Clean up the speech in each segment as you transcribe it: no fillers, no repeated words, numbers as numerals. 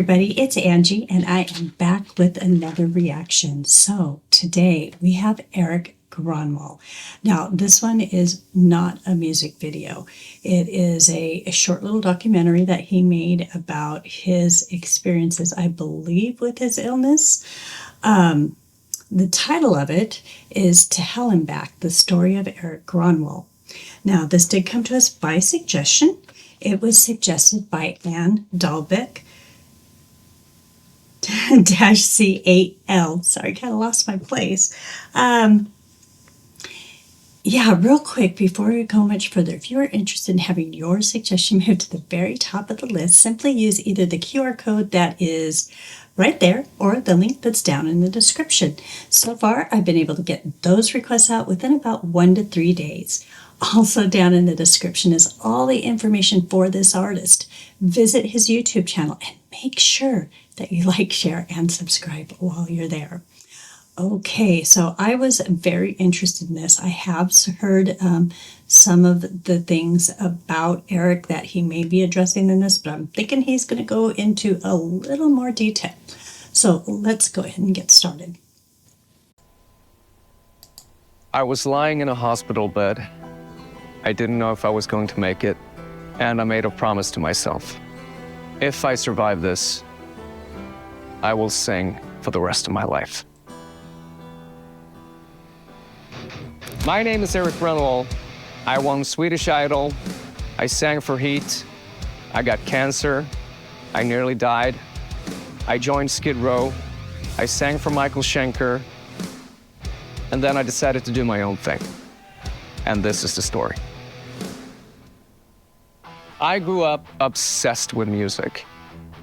everybody, it's Angie, and I am back with another reaction. So today we have Erik Gronwall. Now, this one is not a music video. It is a short little documentary that he made about his experiences, I believe, with his illness. The title of it is To Hell and Back, the story of Erik Gronwall. Now, this did come to us by suggestion. It was suggested by Anne Dahlbeck, -C8L. Sorry, kind of lost my place. Yeah, real quick, before we go much further, if you are interested in having your suggestion moved to the very top of the list, simply use either the QR code that is right there or the link that's down in the description. So far, I've been able to get those requests out within about 1 to 3 days. Also down in the description is all the information for this artist. Visit his YouTube channel and make sure that you like, share, and subscribe while you're there. Okay, so I was very interested in this. I have heard some of the things about Erik that he may be addressing in this, but I'm thinking he's going to go into a little more detail. So let's go ahead and get started. I was lying in a hospital bed. I didn't know if I was going to make it, and I made a promise to myself. If I survive this, I will sing for the rest of my life. My name is Erik Gronwall. I won Swedish Idol. I sang for H.e.a.t. I got cancer. I nearly died. I joined Skid Row. I sang for Michael Schenker. And then I decided to do my own thing. And this is the story. I grew up obsessed with music.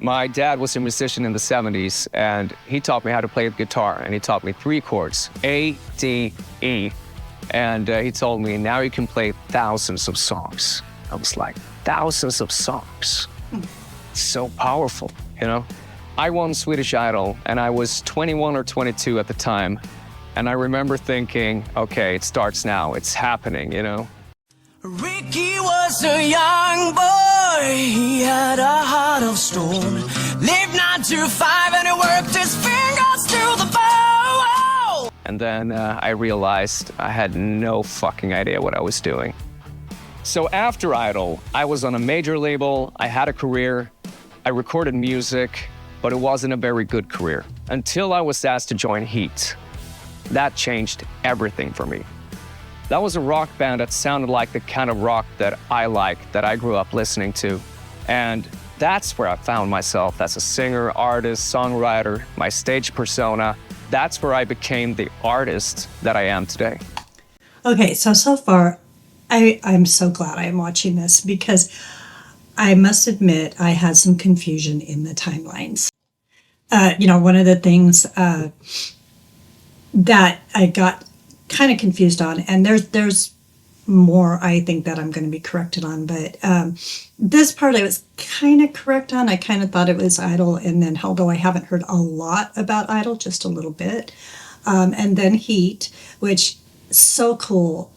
My dad was a musician in the 70s, and he taught me how to play the guitar, and he taught me 3 chords, A, D, E. And he told me, now you can play thousands of songs. I was like, thousands of songs? It's so powerful, you know? I won Swedish Idol, and I was 21 or 22 at the time. And I remember thinking, okay, it starts now, it's happening, you know? Ricky was a young boy, he had a heart of stone. Lived 9 to 5 and he worked his fingers to the bone. And then I realized I had no fucking idea what I was doing. So after Idol, I was on a major label, I had a career, I recorded music, but it wasn't a very good career. Until I was asked to join H.e.a.t. That changed everything for me. That was a rock band that sounded like the kind of rock that I liked, that I grew up listening to. And that's where I found myself as a singer, artist, songwriter, my stage persona. That's where I became the artist that I am today. Okay, so far, I'm so glad I'm watching this because I must admit I had some confusion in the timelines. One of the things that I got kind of confused on, and there's more I think that I'm going to be corrected on, but this part I was kind of correct on. I kind of thought it was Idol, and then although I haven't heard a lot about Idol, just a little bit, and then H.e.a.t, which is so cool.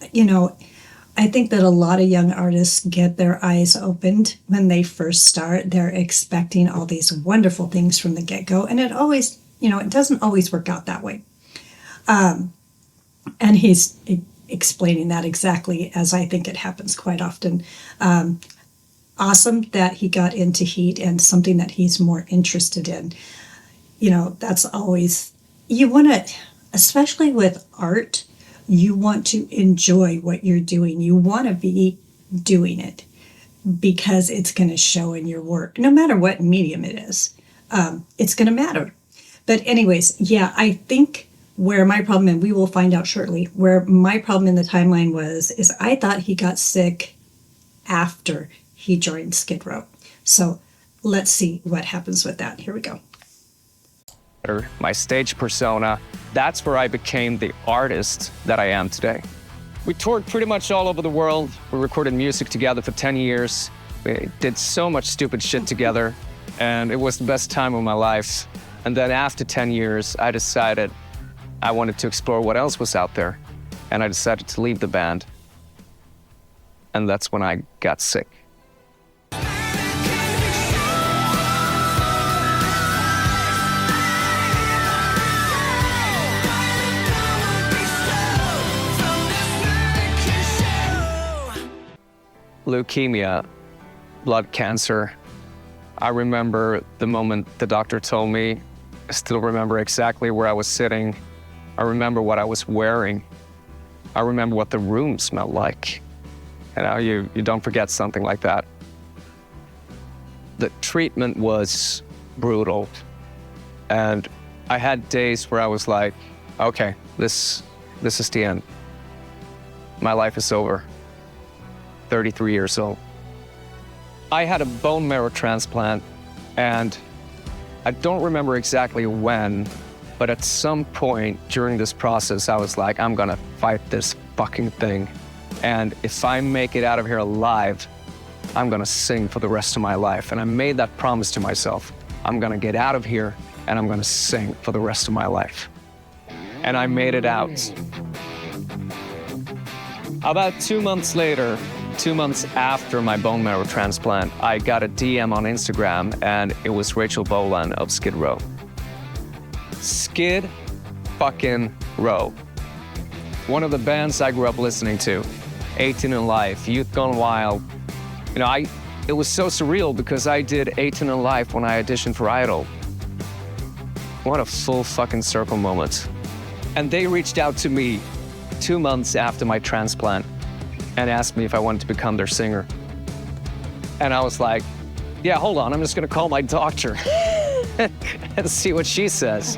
I think that a lot of young artists get their eyes opened when they first start. They're expecting all these wonderful things from the get-go, and it always, it doesn't always work out that way. And he's explaining that exactly as I think it happens quite often. Awesome that he got into H.e.a.t and something that he's more interested in. That's always, you want to, especially with art, you want to enjoy what you're doing. You want to be doing it because it's going to show in your work, no matter what medium it is. It's going to matter. But anyways, yeah, I think where my problem, and we will find out shortly, where my problem in the timeline is I thought he got sick after he joined Skid Row. So let's see what happens with that. Here we go. My stage persona, that's where I became the artist that I am today. We toured pretty much all over the world. We recorded music together for 10 years. We did so much stupid shit together, and it was the best time of my life. And then after 10 years, I decided I wanted to explore what else was out there, and I decided to leave the band. And that's when I got sick. leukemia, blood cancer. I remember the moment the doctor told me. I still remember exactly where I was sitting. I remember what I was wearing. I remember what the room smelled like. You know, you don't forget something like that. The treatment was brutal. And I had days where I was like, okay, this is the end. My life is over. 33 years old. I had a bone marrow transplant, and I don't remember exactly when, but at some point during this process, I was like, I'm gonna fight this fucking thing. And if I make it out of here alive, I'm gonna sing for the rest of my life. And I made that promise to myself. I'm gonna get out of here and I'm gonna sing for the rest of my life. And I made it out. About 2 months later, 2 months after my bone marrow transplant, I got a DM on Instagram, and it was Rachel Bolan of Skid Row. Skid fucking Row. One of the bands I grew up listening to. 18 in Life, Youth Gone Wild. You know, it was so surreal because I did 18 in Life when I auditioned for Idol. What a full fucking circle moment. And they reached out to me 2 months after my transplant and asked me if I wanted to become their singer. And I was like, yeah, hold on, I'm just gonna call my doctor and see what she says.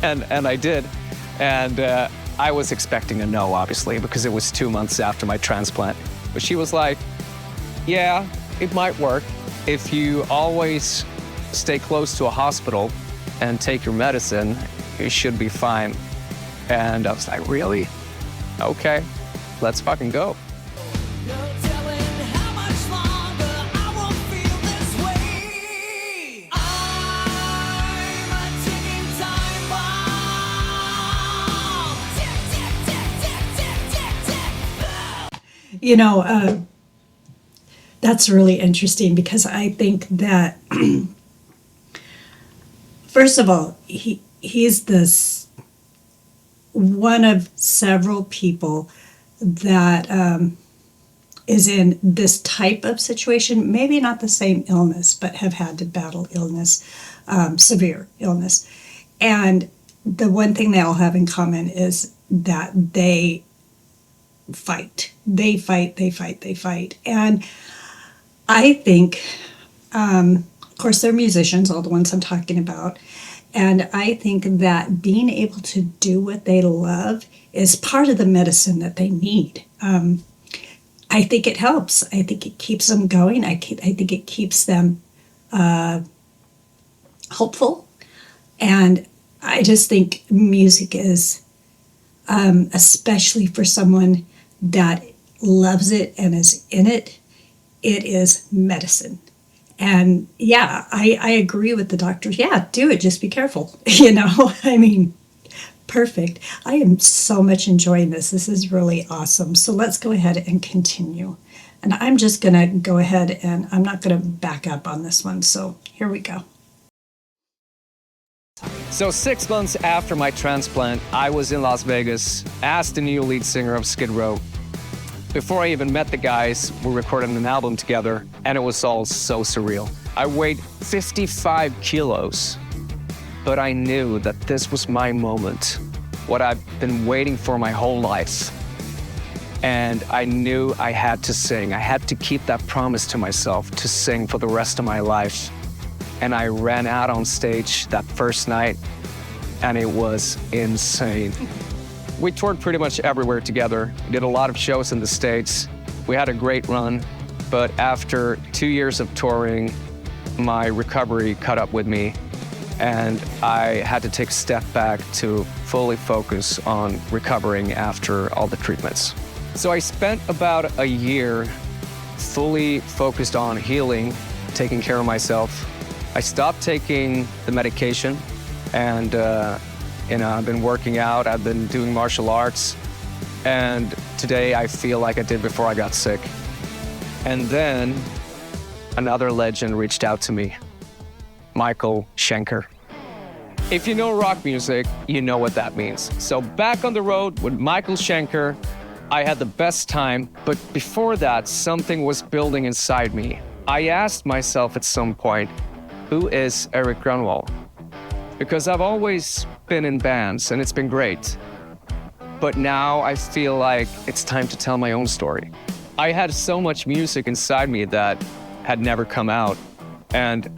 and I did. And I was expecting a no, obviously, because it was 2 months after my transplant. But she was like, yeah, it might work if you always stay close to a hospital and take your medicine, you should be fine. And I was like, really? Okay, let's fucking go. No telling how much longer I will feel this way. I'm a ticking time bomb. Tick, tick, tick, tick, tick, tick, tick. You know, that's really interesting because I think that, first of all, he's this one of several people that is in this type of situation, maybe not the same illness, but have had to battle illness, severe illness. And the one thing they all have in common is that they fight. They fight, they fight, they fight. And I think, of course, they're musicians, all the ones I'm talking about. And I think that being able to do what they love is part of the medicine that they need. I think it helps. I think it keeps them going. I think it keeps them hopeful. And I just think music is, especially for someone that loves it and is in it, it is medicine. And yeah, I agree with the doctors. Yeah, do it. Just be careful. You know, I mean, perfect. I am so much enjoying this. This is really awesome. So let's go ahead and continue. And I'm just going to go ahead and I'm not going to back up on this one. So here we go. So 6 months after my transplant, I was in Las Vegas, asked the new lead singer of Skid Row. Before I even met the guys, we recorded an album together, and it was all so surreal. I weighed 55 kilos, but I knew that this was my moment, what I've been waiting for my whole life. And I knew I had to sing. I had to keep that promise to myself to sing for the rest of my life. And I ran out on stage that first night, and it was insane. We toured pretty much everywhere together. We did a lot of shows in the States. We had a great run, but after 2 years of touring, my recovery caught up with me, and I had to take a step back to fully focus on recovering after all the treatments. So I spent about a year fully focused on healing, taking care of myself. I stopped taking the medication, and I've been working out, I've been doing martial arts, and today I feel like I did before I got sick. And then another legend reached out to me, Michael Schenker. If you know rock music, you know what that means. So back on the road with Michael Schenker, I had the best time, but before that, something was building inside me. I asked myself at some point, who is Erik Gronwall? Because I've always been in bands and it's been great. But now I feel like it's time to tell my own story. I had so much music inside me that had never come out. And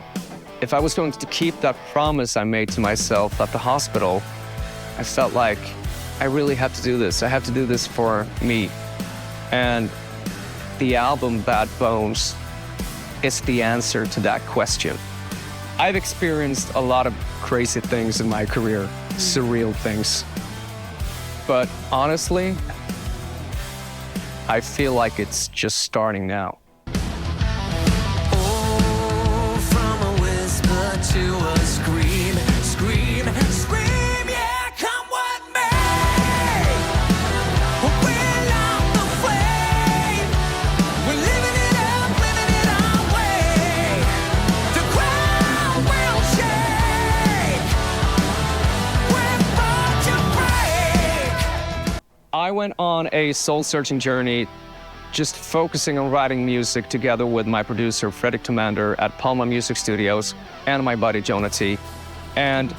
if I was going to keep that promise I made to myself at the hospital, I felt like I really had to do this. I had to do this for me. And the album Bad Bones is the answer to that question. I've experienced a lot of crazy things in my career, surreal things. But honestly, I feel like it's just starting now. Oh, from a whisper to a scream, scream, scream, yeah, come with me. We're not the flame. We're living it up, living it our way. The ground will shake. We're about to break. I went on a soul-searching journey, just focusing on writing music together with my producer, Fredrik Tomander at Palma Music Studios, and my buddy H.e.a.t. And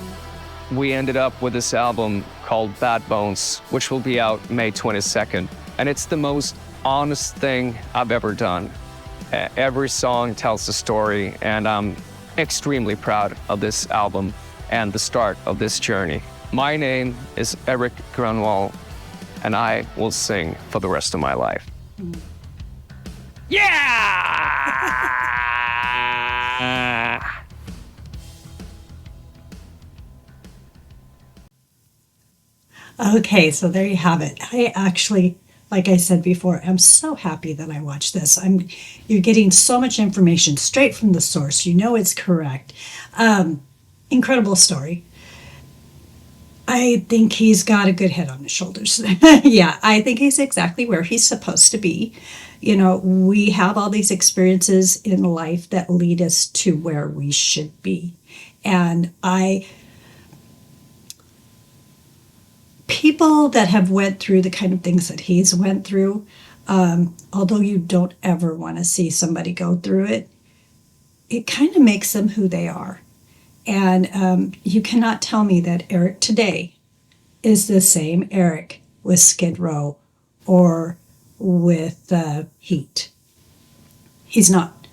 we ended up with this album called Bad Bones, which will be out May 22nd. And it's the most honest thing I've ever done. Every song tells a story, and I'm extremely proud of this album and the start of this journey. My name is Erik Gronwall, and I will sing for the rest of my life. Yeah! Okay, so there you have it. I actually, like I said before, I'm so happy that I watched this. You're getting so much information straight from the source. You know it's correct. Incredible story. I think he's got a good head on his shoulders. Yeah, I think he's exactly where he's supposed to be. You know, we have all these experiences in life that lead us to where we should be. And people that have went through the kind of things that he's went through, although you don't ever want to see somebody go through it, it kind of makes them who they are. And you cannot tell me that Erik today is the same Erik with Skid Row or with H.e.a.t. He's not.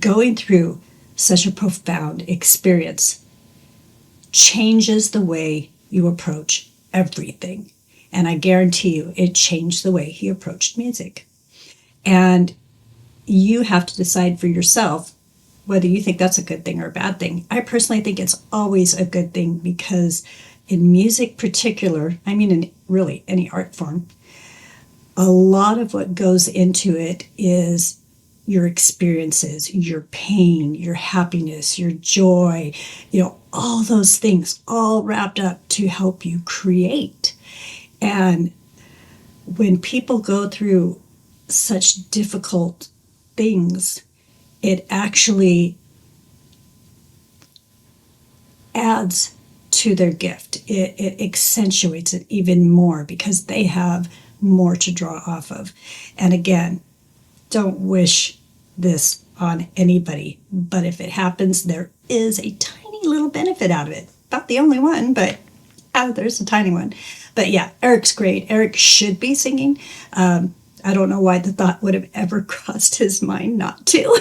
Going through such a profound experience changes the way you approach everything. And I guarantee you, it changed the way he approached music. And you have to decide for yourself whether you think that's a good thing or a bad thing. I personally think it's always a good thing because in music particular, I mean in really any art form, a lot of what goes into it is your experiences, your pain, your happiness, your joy, all those things all wrapped up to help you create. And when people go through such difficult things, it actually adds to their gift. It accentuates it even more because they have more to draw off of. And again, don't wish this on anybody, but if it happens, there is a tiny little benefit out of it. About the only one, but there's a tiny one. But yeah, Erik's great. Erik should be singing. I don't know why the thought would have ever crossed his mind not to.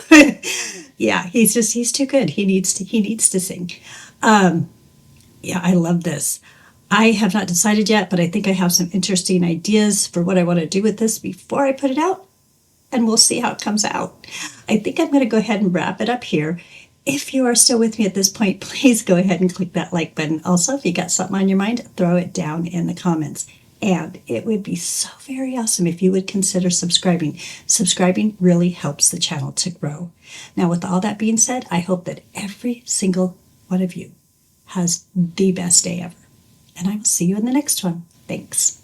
Yeah, he's too good. He needs to sing. Yeah, I love this. I have not decided yet, but I think I have some interesting ideas for what I want to do with this before I put it out, and we'll see how it comes out. I think I'm going to go ahead and wrap it up here. If you are still with me at this point, please go ahead and click that like button. Also, if you got something on your mind, throw it down in the comments. And it would be so very awesome if you would consider subscribing. Subscribing really helps the channel to grow. Now, with all that being said, I hope that every single one of you has the best day ever. And I will see you in the next one. Thanks.